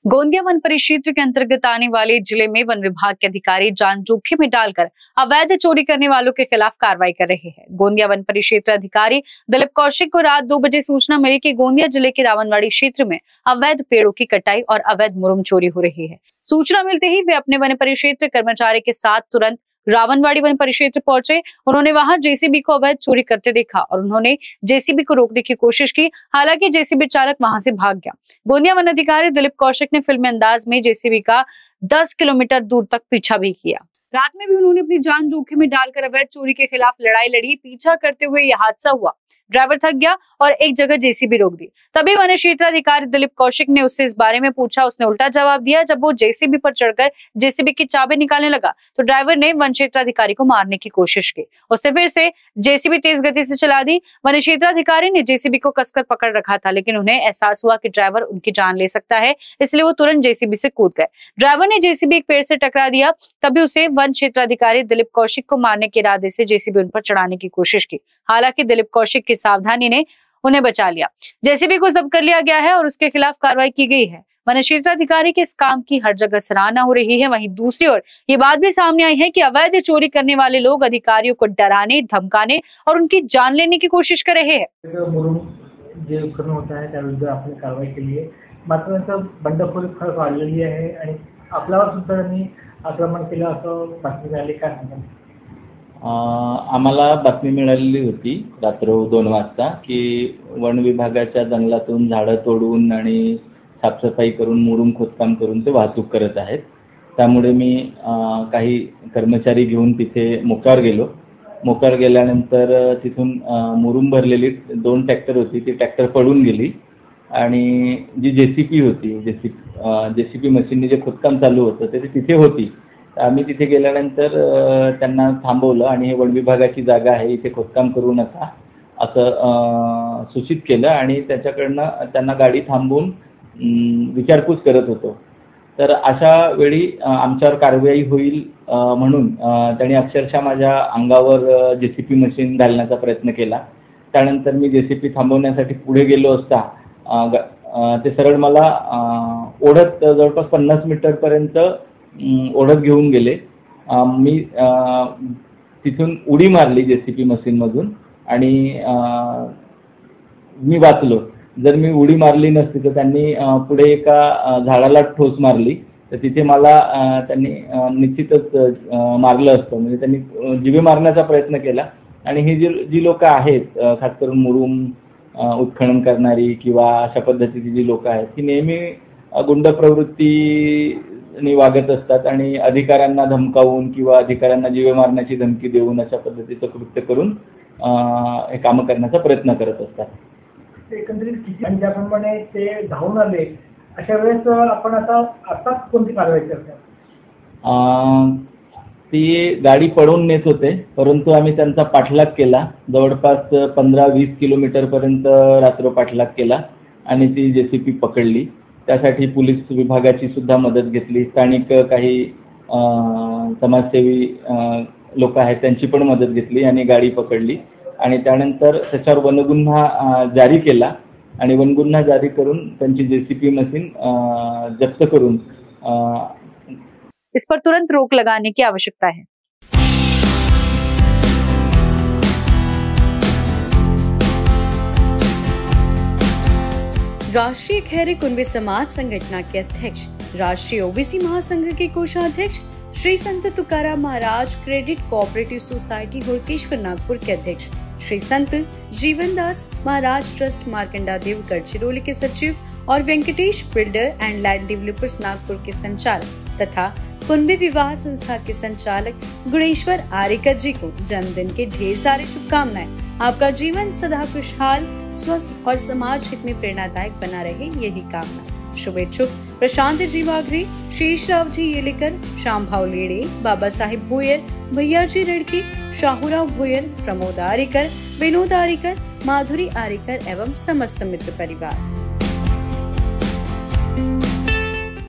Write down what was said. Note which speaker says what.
Speaker 1: Gondia one परिक्षेत्र के अंतर्गत आने वाले जिले में वन विभाग के अधिकारी जान जोखिम में डालकर अवैध चोरी करने वालों के खिलाफ कार्रवाई कर रहे हैं। गोंदिया वन परिक्षेत्र अधिकारी दिलीप कौशिक को रात 2 बजे सूचना मिली कि गोंदिया जिले के रावणवाड़ी क्षेत्र में अवैध पेड़ों की कटाई और अवैध मुरुम चोरी हो रही है। सूचना मिलते ही वे अपने वन परिक्षेत्र कर्मचारी के साथ तुरंत रावणवाड़ी वन परिक्षेत्र पहुंचे। उन्होंने वहां जेसीबी को अवैध चोरी करते देखा और उन्होंने जेसीबी को रोकने की कोशिश की, हालांकि जेसीबी चालक वहां से भाग गया। गोंदिया वन अधिकारी दिलीप कौशिक ने फिल्मी अंदाज में जेसीबी का 10 किलोमीटर दूर तक पीछा भी किया। रात में भी उन्होंने अपनी जान जोखिम में डालकर अवैध चोरी के खिलाफ लड़ाई लड़ी। पीछा करते हुए यह हादसा हुआ। ड्राइवर थक गया और एक जगह जेसीबी रोक दी। तभी वन क्षेत्र अधिकारी दिलीप कौशिक ने उससे इस बारे में पूछा। उसने उल्टा जवाब दिया। जब वो जेसीबी पर चढ़कर जेसीबी की चाबी निकालने लगा तो ड्राइवर ने वन क्षेत्र अधिकारी को मारने की कोशिश की। उसने फिर से जेसीबी तेज गति से चला दी। वन क्षेत्र अधिकारी ने जेसीबी को कसकर पकड़ रखा था, लेकिन उन्हें एहसास हुआ कि ड्राइवर उनकी जान ले सकता है, इसलिए वो तुरंत जेसीबी से कूद गए। ड्राइवर ने जेसीबी एक पेड़ से टकरा दिया। तभी उसे वन क्षेत्र अधिकारी दिलीप कौशिक को मारने के इरादे से जेसीबी उन पर चढ़ाने की कोशिश की। हालांकि दिलीप कौशिक की सावधानी ने उन्हें बचा लिया। जेसीबी को जब्त कर लिया गया है और उसके खिलाफ कार्रवाई की गई है। वन क्षेत्र अधिकारी के इस काम की हर जगह सराहना हो रही है। वहीं दूसरी ओर ये बात भी सामने आई है कि अवैध चोरी करने वाले लोग अधिकारियों को डराने, धमकाने और उनकी जान लेने की कोशिश कर रहे हैं।
Speaker 2: जे उपकरण होता है त्याविरुद्ध आपण कारवाई केली आहे, मात्र त्यांचं बंडखोरी फार वाढलेली आहे आणि आपल्यावर सुद्धा त्यांनी आक्रमण केलं असं बातमी मिळाली, काय सांगाल?
Speaker 3: आम्हाला बातमी मिळालेली होती रात्र 2 वाजता की वन विभागाच्या जंगलातून झाडं तोडून आणि साफसफाई करून मुरुम खोदकाम करून ते वाहतूक करत आहेत। त्यामुळे मी काही कर्मचारी घेऊन तिथे मोक्यावर गेलो। मोक्यावर गेल्यानंतर तिथून मुरुम भरलेली 2 ट्रॅक्टर होती, ती ट्रॅक्टर पडून गेली आणि जी जेसीबी होती, जेसीबी मशीनने जे खोदकाम चालू होतं ते तिथे होती। आम्ही तिथे गेल्यानंतर त्यांना थांबवलं आणि हे वन विभागाची जागा आहे, इथे खोदकाम करू नका असं सूचित केलं आणि त्याच्याकडनं त्यांना गाडी थांबवून विचारपूस करत होतो। तर अशा वेळी आमच्यावर कारवाई होईल म्हणून त्यांनी अक्षरशः माझ्या अंगावर जेसीबी मशीन घालण्याचा प्रयत्न केला। त्यानंतर मी जेसीबी थांबवण्यासाठी पुढे गेलो असता ते सरळ मला ओढत जवळपास 50 मीटर पर्यंत ओढत घेऊन गेले। मी तिथून उडी मारली जेसीबी मशीन मधून आणि मी वाचलो। जर मी उडी मारली नसती तर त्यांनी पुढे एका झाडाला ठोस मारली तर तिथे मला त्यांनी निश्चितच मारलं असतं। म्हणजे त्यांनी जीवे मारण्याचा प्रयत्न केला आणि ही जी लोक आहेत, खास करून मुरुम उत्खनन करणारी किंवा अशा पद्धतीची जी लोक आहेत ती नेहमी गुंड प्रवृत्ती वागत असतात आणि अधिकाऱ्यांना धमकावून किंवा अधिकाऱ्यांना जीवे मारण्याची धमकी देऊन अशा पद्धतीचं कृत्य करून हे काम करण्याचा प्रयत्न करत असतात।
Speaker 2: एकंदरीत किती आणि त्याप्रमाणे ते धावून आले अशा वेळेस आपण आता कोणती कारवाई करता?
Speaker 3: ती गाडी पळवून नेत होते, परंतु आम्ही त्यांचा पाठलाग केला। जवळपास 15-20 किलोमीटर पर्यंत रात्र पाठलाग केला आणि ती जेसीबी पकडली। त्यासाठी पोलीस विभागाची सुद्धा मदत घेतली। स्थानिक काही समाजसेवी लोक आहेत त्यांची पण मदत घेतली आणि गाडी पकडली आणि त्यानंतर त्याच्यावर वनगुन्हा जारी केला आणि वनगुन्हा जारी करून त्यांची जेसीबी मशीन जप्त करून
Speaker 1: इस पर तुरंत रोक लगाने की आवश्यकता है। राष्ट्रीय खैरे कुंभी समाज संगठन के अध्यक्ष, राष्ट्रीय ओबीसी महासंघ के कोषाध्यक्ष, Shri Sant Tukaram Maharaj credit cooperative society Hudkeshwar Nagpur के अध्यक्ष, श्री संत जीवनदास महाराज ट्रस्ट मार्कंडा देव गढ़चिरौली के सचिव और Venkatesh builder and land developers Nagpur के संचालक तथा कुंभी विवाह संस्था के संचालक गुणेश्वर आरेकर जी को जन्मदिन के ढेर सारी शुभकामनाएं। आपका जीवन सदा खुशहाल, स्वस्थ और समाज हित में प्रेरणादायक बना रहे, यही कामना। शुभेच्छुक प्रशांत जी वाघरे, शेष राव जी येलेकर, श्याम भाव लेड़े, बाबा साहिब भोयर, भैया जी रेड़के, शाहूराव भोयर, प्रमोद आरेकर, विनोद आरेकर, माधुरी आरेकर एवं समस्त मित्र परिवार।